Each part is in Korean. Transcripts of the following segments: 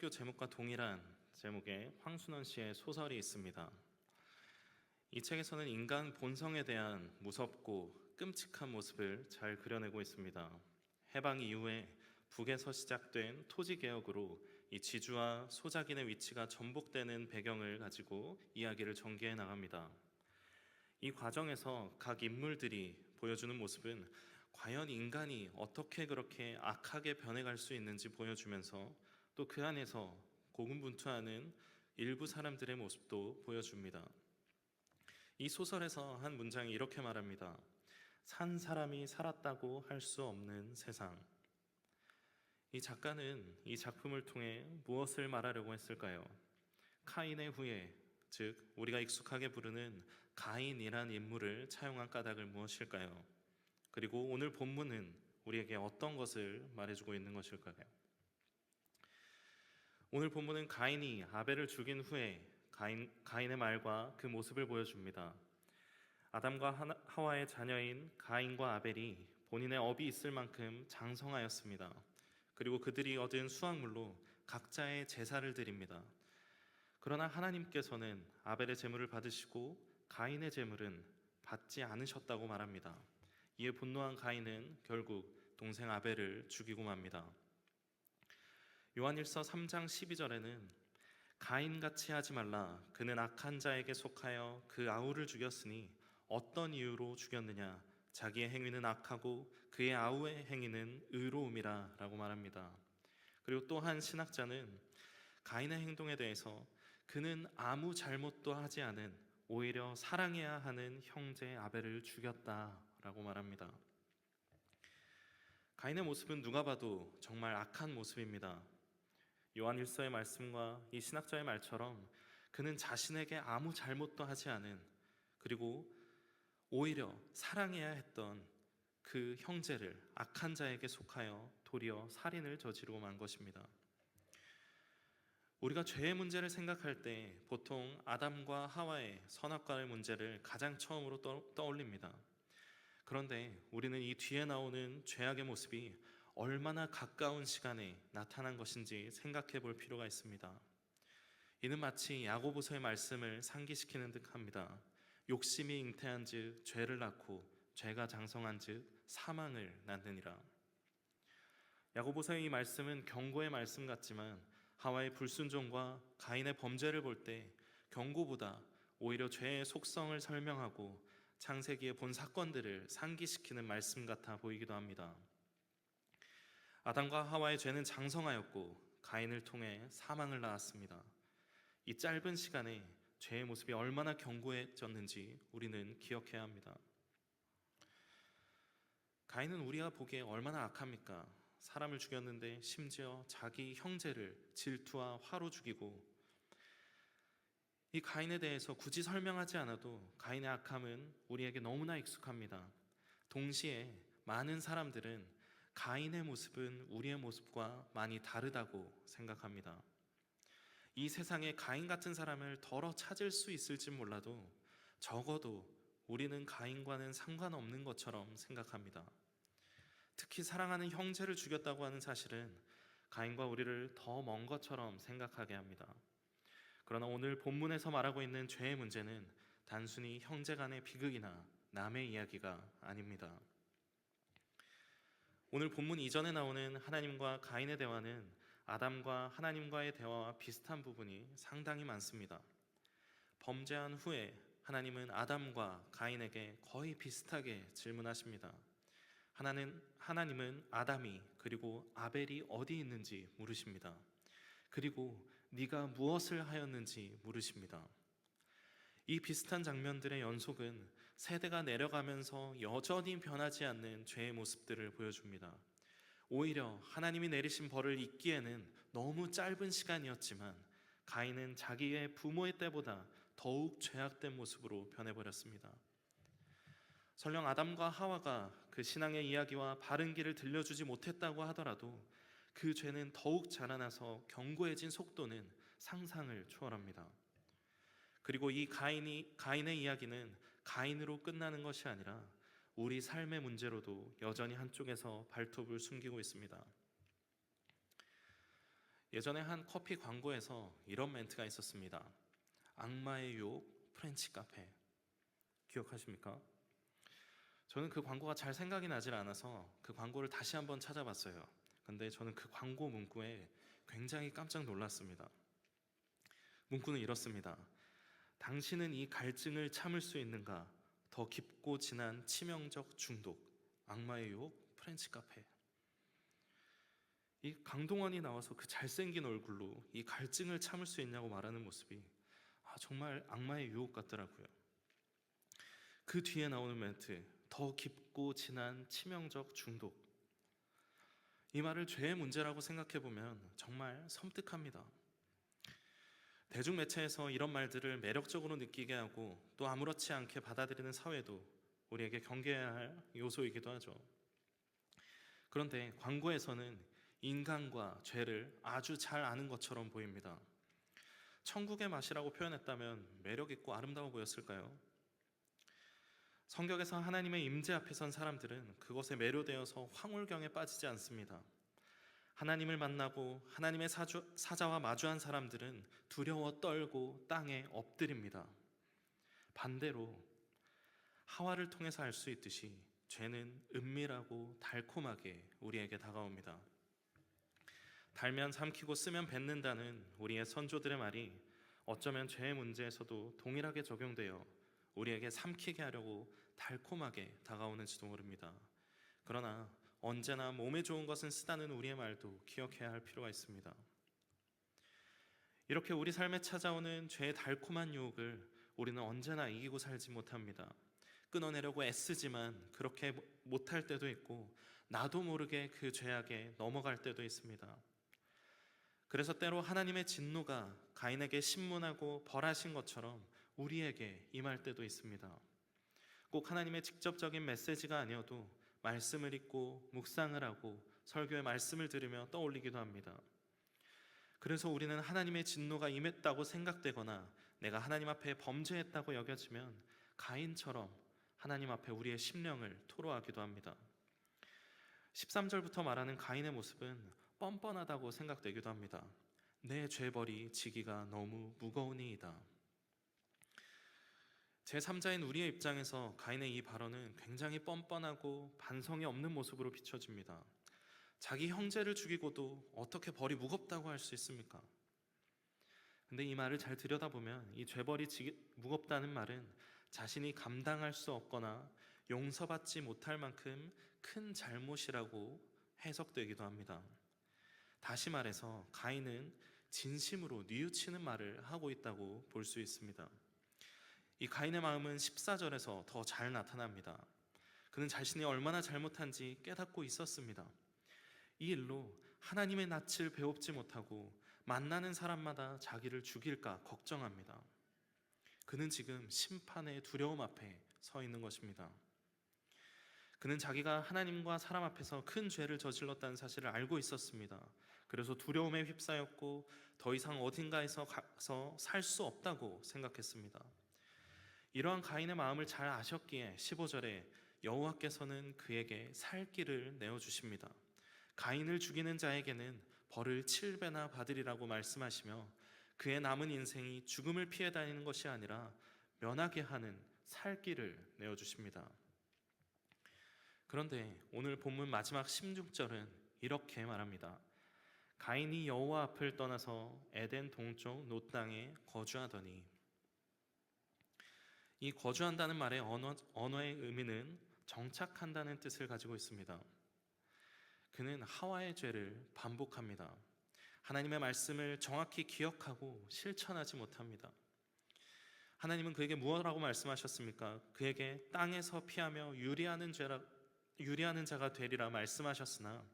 설교 제목과 동일한 제목의 황순원 씨의 소설이 있습니다. 이 책에서는 인간 본성에 대한 무섭고 끔찍한 모습을 잘 그려내고 있습니다. 해방 이후에 북에서 시작된 토지 개혁으로 이 지주와 소작인의 위치가 전복되는 배경을 가지고 이야기를 전개해 나갑니다. 이 과정에서 각 인물들이 보여주는 모습은 과연 인간이 어떻게 그렇게 악하게 변해갈 수 있는지 보여주면서 또 그 안에서 고군분투하는 일부 사람들의 모습도 보여줍니다. 이 소설에서 한 문장이 이렇게 말합니다. 산 사람이 살았다고 할 수 없는 세상. 이 작가는 이 작품을 통해 무엇을 말하려고 했을까요? 카인의 후예, 즉 우리가 익숙하게 부르는 가인이란 인물을 차용한 까닭은 무엇일까요? 그리고 오늘 본문은 우리에게 어떤 것을 말해주고 있는 것일까요? 오늘 본문은 가인이 아벨을 죽인 후에 가인의 말과 그 모습을 보여줍니다. 아담과 하와의 자녀인 가인과 아벨이 본인의 업이 있을 만큼 장성하였습니다. 그리고 그들이 얻은 수확물로 각자의 제사를 드립니다. 그러나 하나님께서는 아벨의 제물을 받으시고 가인의 제물은 받지 않으셨다고 말합니다. 이에 분노한 가인은 결국 동생 아벨을 죽이고 맙니다. 요한일서 3장 12절에는 가인같이 하지 말라. 그는 악한 자에게 속하여 그 아우를 죽였으니 어떤 이유로 죽였느냐. 자기의 행위는 악하고 그의 아우의 행위는 의로움이라 라고 말합니다. 그리고 또 한 신학자는 가인의 행동에 대해서 그는 아무 잘못도 하지 않은 오히려 사랑해야 하는 형제 아벨을 죽였다라고 말합니다. 가인의 모습은 누가 봐도 정말 악한 모습입니다. 요한일서의 말씀과 이 신학자의 말처럼 그는 자신에게 아무 잘못도 하지 않은, 그리고 오히려 사랑해야 했던 그 형제를 악한 자에게 속하여 도리어 살인을 저지르고 만 것입니다. 우리가 죄의 문제를 생각할 때 보통 아담과 하와의 선악과의 문제를 가장 처음으로 떠올립니다. 그런데 우리는 이 뒤에 나오는 죄악의 모습이 얼마나 가까운 시간에 나타난 것인지 생각해 볼 필요가 있습니다. 이는 마치 야고보서의 말씀을 상기시키는 듯합니다. 욕심이 잉태한 즉 죄를 낳고 죄가 장성한 즉 사망을 낳느니라. 야고보서의 이 말씀은 경고의 말씀 같지만 하와의 불순종과 가인의 범죄를 볼 때 경고보다 오히려 죄의 속성을 설명하고 창세기에 본 사건들을 상기시키는 말씀 같아 보이기도 합니다. 아담과 하와의 죄는 장성하였고 가인을 통해 사망을 낳았습니다. 이 짧은 시간에 죄의 모습이 얼마나 견고해졌는지 우리는 기억해야 합니다. 가인은 우리가 보기에 얼마나 악합니까? 사람을 죽였는데 심지어 자기 형제를 질투와 화로 죽이고, 이 가인에 대해서 굳이 설명하지 않아도 가인의 악함은 우리에게 너무나 익숙합니다. 동시에 많은 사람들은 가인의 모습은 우리의 모습과 많이 다르다고 생각합니다. 이 세상에 가인 같은 사람을 덜어 찾을 수 있을지 몰라도 적어도 우리는 가인과는 상관없는 것처럼 생각합니다. 특히 사랑하는 형제를 죽였다고 하는 사실은 가인과 우리를 더 먼 것처럼 생각하게 합니다. 그러나 오늘 본문에서 말하고 있는 죄의 문제는 단순히 형제 간의 비극이나 남의 이야기가 아닙니다. 오늘 본문 이전에 나오는 하나님과 가인의 대화는 아담과 하나님과의 대화와 비슷한 부분이 상당히 많습니다. 범죄한 후에 하나님은 아담과 가인에게 거의 비슷하게 질문하십니다. 하나님은 아담이 그리고 아벨이 어디 있는지 물으십니다. 그리고 네가 무엇을 하였는지 물으십니다. 이 비슷한 장면들의 연속은 세대가 내려가면서 여전히 변하지 않는 죄의 모습들을 보여줍니다. 오히려 하나님이 내리신 벌을 잊기에는 너무 짧은 시간이었지만 가인은 자기의 부모의 때보다 더욱 죄악된 모습으로 변해버렸습니다. 설령 아담과 하와가 그 신앙의 이야기와 바른 길을 들려주지 못했다고 하더라도 그 죄는 더욱 자라나서 견고해진 속도는 상상을 초월합니다. 그리고 이 가인의 이야기는 가인으로 끝나는 것이 아니라 우리 삶의 문제로도 여전히 한쪽에서 발톱을 숨기고 있습니다. 예전에 한 커피 광고에서 이런 멘트가 있었습니다. 악마의 유혹 프렌치 카페. 기억하십니까? 저는 그 광고가 잘 생각이 나질 않아서 그 광고를 다시 한번 찾아봤어요. 근데 저는 그 광고 문구에 굉장히 깜짝 놀랐습니다. 문구는 이렇습니다. 당신은 이 갈증을 참을 수 있는가? 더 깊고 진한 치명적 중독. 악마의 유혹 프렌치 카페. 이 강동원이 나와서 그 잘생긴 얼굴로 이 갈증을 참을 수 있냐고 말하는 모습이 정말 악마의 유혹 같더라고요. 그 뒤에 나오는 멘트, 더 깊고 진한 치명적 중독. 이 말을 죄의 문제라고 생각해보면 정말 섬뜩합니다. 대중매체에서 이런 말들을 매력적으로 느끼게 하고 또 아무렇지 않게 받아들이는 사회도 우리에게 경계해야 할 요소이기도 하죠. 그런데 광고에서는 인간과 죄를 아주 잘 아는 것처럼 보입니다. 천국의 맛이라고 표현했다면 매력 있고 아름다워 보였을까요? 성경에서 하나님의 임재 앞에 선 사람들은 그것에 매료되어서 황홀경에 빠지지 않습니다. 하나님을 만나고 하나님의 사자와 마주한 사람들은 두려워 떨고 땅에 엎드립니다. 반대로 하와를 통해서 알 수 있듯이 죄는 은밀하고 달콤하게 우리에게 다가옵니다. 달면 삼키고 쓰면 뱉는다는 우리의 선조들의 말이 어쩌면 죄의 문제에서도 동일하게 적용되어 우리에게 삼키게 하려고 달콤하게 다가오는지도 모릅니다. 그러나 언제나 몸에 좋은 것은 쓰다는 우리의 말도 기억해야 할 필요가 있습니다. 이렇게 우리 삶에 찾아오는 죄의 달콤한 유혹을 우리는 언제나 이기고 살지 못합니다. 끊어내려고 애쓰지만 그렇게 못할 때도 있고 나도 모르게 그 죄악에 넘어갈 때도 있습니다. 그래서 때로 하나님의 진노가 가인에게 신문하고 벌하신 것처럼 우리에게 임할 때도 있습니다. 꼭 하나님의 직접적인 메시지가 아니어도 말씀을 읽고 묵상을 하고 설교의 말씀을 들으며 떠올리기도 합니다. 그래서 우리는 하나님의 진노가 임했다고 생각되거나 내가 하나님 앞에 범죄했다고 여겨지면 가인처럼 하나님 앞에 우리의 심령을 토로하기도 합니다. 13절부터 말하는 가인의 모습은 뻔뻔하다고 생각되기도 합니다. 내 죄벌이 지기가 너무 무거우니이다. 제3자인 우리의 입장에서 가인의 이 발언은 굉장히 뻔뻔하고 반성이 없는 모습으로 비춰집니다. 자기 형제를 죽이고도 어떻게 벌이 무겁다고 할 수 있습니까? 근데 이 말을 잘 들여다보면 이 죄벌이 무겁다는 말은 자신이 감당할 수 없거나 용서받지 못할 만큼 큰 잘못이라고 해석되기도 합니다. 다시 말해서 가인은 진심으로 뉘우치는 말을 하고 있다고 볼 수 있습니다. 이 가인의 마음은 14절에서 더 잘 나타납니다. 그는 자신이 얼마나 잘못한지 깨닫고 있었습니다. 이 일로 하나님의 낯을 배웁지 못하고 만나는 사람마다 자기를 죽일까 걱정합니다. 그는 지금 심판의 두려움 앞에 서 있는 것입니다. 그는 자기가 하나님과 사람 앞에서 큰 죄를 저질렀다는 사실을 알고 있었습니다. 그래서 두려움에 휩싸였고 더 이상 어딘가에서 가서 살 수 없다고 생각했습니다. 이러한 가인의 마음을 잘 아셨기에 15절에 여호와께서는 그에게 살 길을 내어주십니다. 가인을 죽이는 자에게는 벌을 7배나 받으리라고 말씀하시며 그의 남은 인생이 죽음을 피해 다니는 것이 아니라 면하게 하는 살 길을 내어주십니다. 그런데 오늘 본문 마지막 16절은 이렇게 말합니다. 가인이 여호와 앞을 떠나서 에덴 동쪽 놋 땅에 거주하더니. 이 거주한다는 말의 언어의 의미는 정착한다는 뜻을 가지고 있습니다. 그는 하와의 죄를 반복합니다. 하나님의 말씀을 정확히 기억하고 실천하지 못합니다. 하나님은 그에게 무엇이라고 말씀하셨습니까? 그에게 땅에서 피하며 유리하는 자가 되리라 말씀하셨으나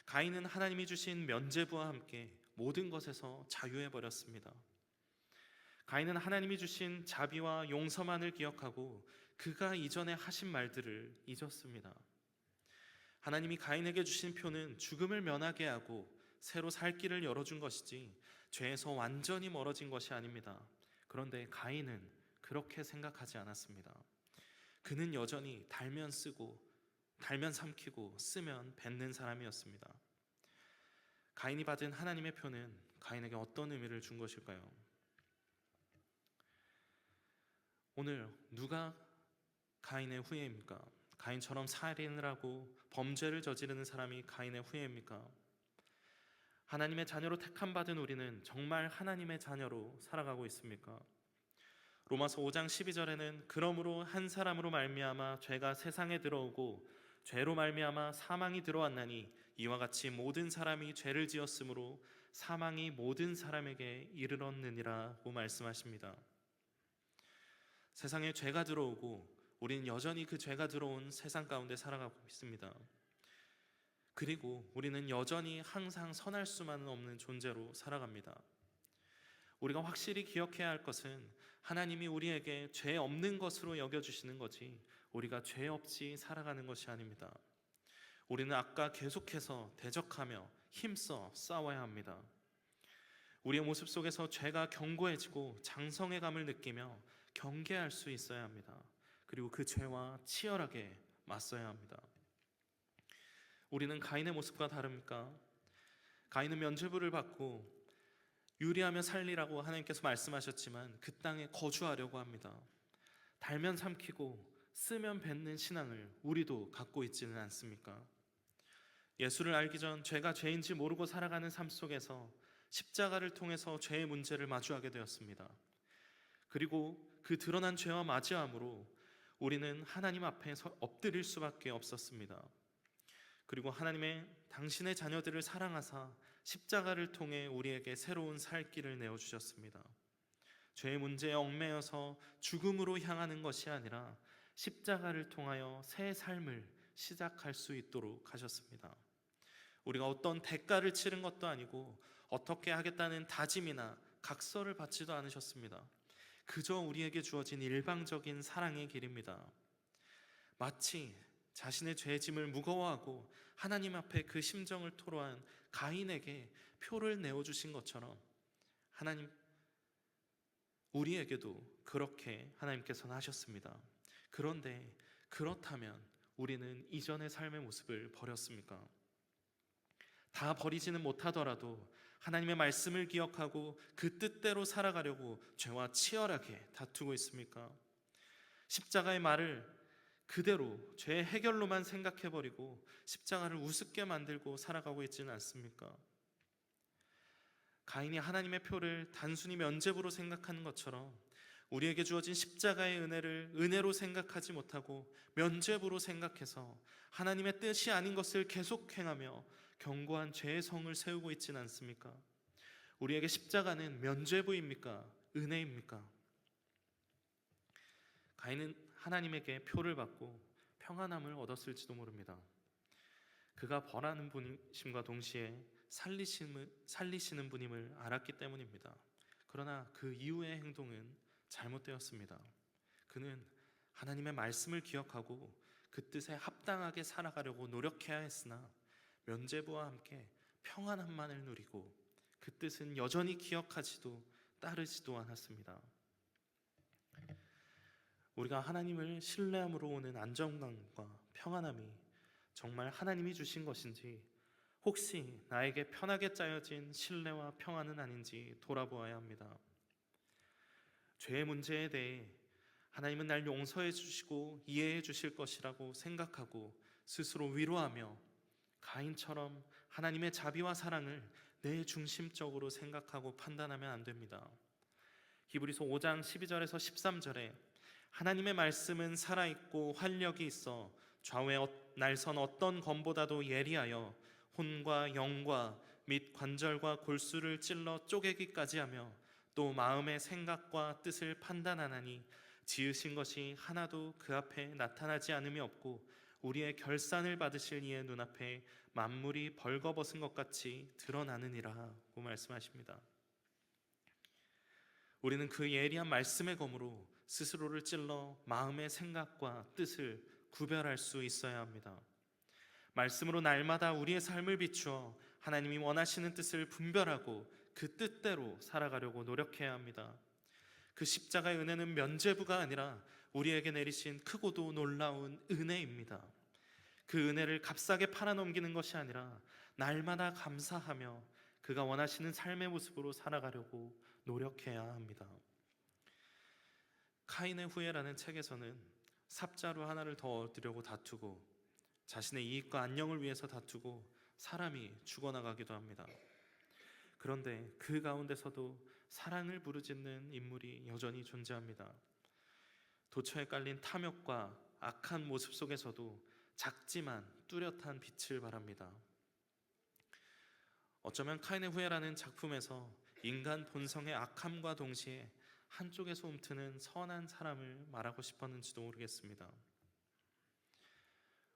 가인은 하나님이 주신 면죄부와 함께 모든 것에서 자유해버렸습니다. 가인은 하나님이 주신 자비와 용서만을 기억하고 그가 이전에 하신 말들을 잊었습니다. 하나님이 가인에게 주신 표는 죽음을 면하게 하고 새로 살 길을 열어준 것이지 죄에서 완전히 멀어진 것이 아닙니다. 그런데 가인은 그렇게 생각하지 않았습니다. 그는 여전히 달면 쓰고 달면 삼키고 쓰면 뱉는 사람이었습니다. 가인이 받은 하나님의 표는 가인에게 어떤 의미를 준 것일까요? 오늘 누가 가인의 후예입니까? 가인처럼 살인을 하고 범죄를 저지르는 사람이 가인의 후예입니까? 하나님의 자녀로 택함 받은 우리는 정말 하나님의 자녀로 살아가고 있습니까? 로마서 5장 12절에는 그러므로 한 사람으로 말미암아 죄가 세상에 들어오고 죄로 말미암아 사망이 들어왔나니 이와 같이 모든 사람이 죄를 지었으므로 사망이 모든 사람에게 이르렀느니라고 말씀하십니다. 세상에 죄가 들어오고 우리는 여전히 그 죄가 들어온 세상 가운데 살아가고 있습니다. 그리고 우리는 여전히 항상 선할 수만은 없는 존재로 살아갑니다. 우리가 확실히 기억해야 할 것은 하나님이 우리에게 죄 없는 것으로 여겨주시는 거지 우리가 죄 없이 살아가는 것이 아닙니다. 우리는 아까 계속해서 대적하며 힘써 싸워야 합니다. 우리의 모습 속에서 죄가 견고해지고 장성의 감을 느끼며 경계할 수 있어야 합니다. 그리고 그 죄와 치열하게 맞서야 합니다. 우리는 가인의 모습과 다릅니까? 가인은 면죄부를 받고 유리하며 살리라고 하나님께서 말씀하셨지만 그 땅에 거주하려고 합니다. 달면 삼키고 쓰면 뱉는 신앙을 우리도 갖고 있지는 않습니까? 예수를 알기 전 죄가 죄인지 모르고 살아가는 삶 속에서 십자가를 통해서 죄의 문제를 마주하게 되었습니다. 그리고 그 드러난 죄와 맞이함으로 우리는 하나님 앞에 엎드릴 수밖에 없었습니다. 그리고 하나님의 당신의 자녀들을 사랑하사 십자가를 통해 우리에게 새로운 살 길을 내어주셨습니다. 죄의 문제에 얽매여서 죽음으로 향하는 것이 아니라 십자가를 통하여 새 삶을 시작할 수 있도록 하셨습니다. 우리가 어떤 대가를 치른 것도 아니고 어떻게 하겠다는 다짐이나 각서를 받지도 않으셨습니다. 그저 우리에게 주어진 일방적인 사랑의 길입니다. 마치 자신의 죄 짐을 무거워하고 하나님 앞에 그 심정을 토로한 가인에게 표를 내어주신 것처럼 하나님 우리에게도 그렇게 하나님께서는 하셨습니다. 그런데 그렇다면 우리는 이전의 삶의 모습을 버렸습니까? 다 버리지는 못하더라도 하나님의 말씀을 기억하고 그 뜻대로 살아가려고 죄와 치열하게 다투고 있습니까? 십자가의 말을 그대로 죄의 해결로만 생각해버리고 십자가를 우습게 만들고 살아가고 있지는 않습니까? 가인이 하나님의 표를 단순히 면죄부로 생각하는 것처럼 우리에게 주어진 십자가의 은혜를 은혜로 생각하지 못하고 면죄부로 생각해서 하나님의 뜻이 아닌 것을 계속 행하며 견고한 죄의 성을 세우고 있지는 않습니까? 우리에게 십자가는 면죄부입니까? 은혜입니까? 가인은 하나님에게 표를 받고 평안함을 얻었을지도 모릅니다. 그가 벌하는 분이심과 동시에 살리시는 분임을 알았기 때문입니다. 그러나 그 이후의 행동은 잘못되었습니다. 그는 하나님의 말씀을 기억하고 그 뜻에 합당하게 살아가려고 노력해야 했으나 면죄부와 함께 평안함만을 누리고 그 뜻은 여전히 기억하지도 따르지도 않았습니다. 우리가 하나님을 신뢰함으로 오는 안정감과 평안함이 정말 하나님이 주신 것인지 혹시 나에게 편하게 짜여진 신뢰와 평안은 아닌지 돌아보아야 합니다. 죄의 문제에 대해 하나님은 날 용서해 주시고 이해해 주실 것이라고 생각하고 스스로 위로하며 가인처럼 하나님의 자비와 사랑을 내 중심적으로 생각하고 판단하면 안 됩니다. 히브리서 5장 12절에서 13절에 하나님의 말씀은 살아있고 활력이 있어 좌우에 날선 어떤 검보다도 예리하여 혼과 영과 및 관절과 골수를 찔러 쪼개기까지 하며 또 마음의 생각과 뜻을 판단하나니 지으신 것이 하나도 그 앞에 나타나지 않음이 없고 우리의 결산을 받으실 이의 눈앞에 만물이 벌거벗은 것 같이 드러나느니라고 말씀하십니다. 우리는 그 예리한 말씀의 검으로 스스로를 찔러 마음의 생각과 뜻을 구별할 수 있어야 합니다. 말씀으로 날마다 우리의 삶을 비추어 하나님이 원하시는 뜻을 분별하고 그 뜻대로 살아가려고 노력해야 합니다. 그 십자가의 은혜는 면죄부가 아니라 우리에게 내리신 크고도 놀라운 은혜입니다. 그 은혜를 값싸게 팔아넘기는 것이 아니라 날마다 감사하며 그가 원하시는 삶의 모습으로 살아가려고 노력해야 합니다. 카인의 후예라는 책에서는 삽자루 하나를 더 얻으려고 다투고 자신의 이익과 안녕을 위해서 다투고 사람이 죽어나가기도 합니다. 그런데 그 가운데서도 사랑을 부르짖는 인물이 여전히 존재합니다. 도처에 깔린 탐욕과 악한 모습 속에서도 작지만 뚜렷한 빛을 발합니다. 어쩌면 카인의 후예라는 작품에서 인간 본성의 악함과 동시에 한쪽에서 움트는 선한 사람을 말하고 싶었는지도 모르겠습니다.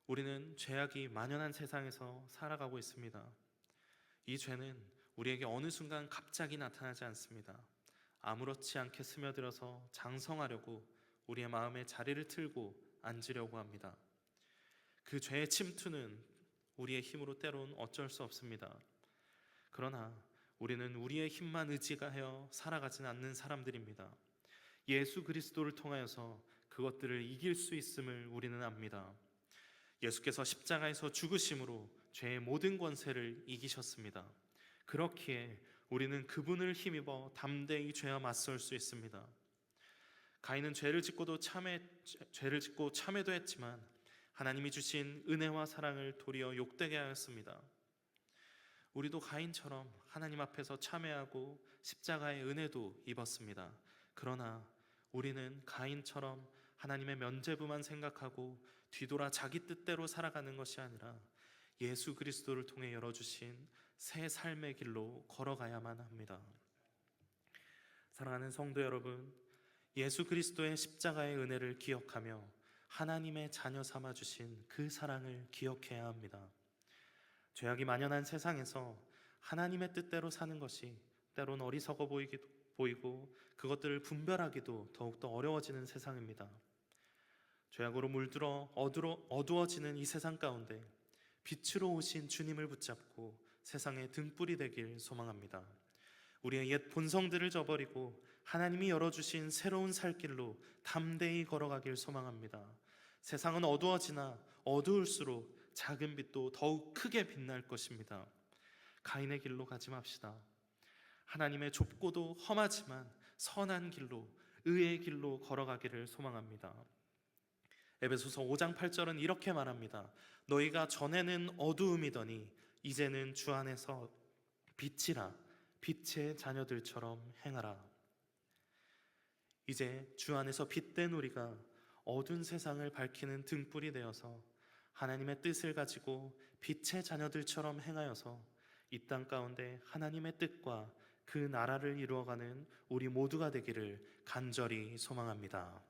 우리는 죄악이 만연한 세상에서 살아가고 있습니다. 이 죄는 우리에게 어느 순간 갑자기 나타나지 않습니다. 아무렇지 않게 스며들어서 장성하려고 우리의 마음에 자리를 틀고 앉으려고 합니다. 그 죄의 침투는 우리의 힘으로 때론 어쩔 수 없습니다. 그러나 우리는 우리의 힘만 의지하여 살아가지는 않는 사람들입니다. 예수 그리스도를 통하여서 그것들을 이길 수 있음을 우리는 압니다. 예수께서 십자가에서 죽으심으로 죄의 모든 권세를 이기셨습니다. 그렇기에 우리는 그분을 힘입어 담대히 죄와 맞설 수 있습니다. 가인은 죄를 짓고 참회도 했지만 하나님이 주신 은혜와 사랑을 도리어 욕되게 하였습니다. 우리도 가인처럼 하나님 앞에서 참회하고 십자가의 은혜도 입었습니다. 그러나 우리는 가인처럼 하나님의 면죄부만 생각하고 뒤돌아 자기 뜻대로 살아가는 것이 아니라 예수 그리스도를 통해 열어주신 새 삶의 길로 걸어가야만 합니다. 사랑하는 성도 여러분, 예수 그리스도의 십자가의 은혜를 기억하며 하나님의 자녀 삼아 주신 그 사랑을 기억해야 합니다. 죄악이 만연한 세상에서 하나님의 뜻대로 사는 것이 때론 어리석어 보이고 그것들을 분별하기도 더욱더 어려워지는 세상입니다. 죄악으로 물들어 어두워지는 이 세상 가운데 빛으로 오신 주님을 붙잡고 세상의 등불이 되길 소망합니다. 우리의 옛 본성들을 저버리고 하나님이 열어주신 새로운 살 길로 담대히 걸어가길 소망합니다. 세상은 어두워지나 어두울수록 작은 빛도 더욱 크게 빛날 것입니다. 가인의 길로 가지 맙시다. 하나님의 좁고도 험하지만 선한 길로, 의의 길로 걸어가기를 소망합니다. 에베소서 5장 8절은 이렇게 말합니다. 너희가 전에는 어두움이더니 이제는 주 안에서 빛이라, 빛의 자녀들처럼 행하라. 이제 주 안에서 빛된 우리가 어두운 세상을 밝히는 등불이 되어서 하나님의 뜻을 가지고 빛의 자녀들처럼 행하여서 이 땅 가운데 하나님의 뜻과 그 나라를 이루어가는 우리 모두가 되기를 간절히 소망합니다.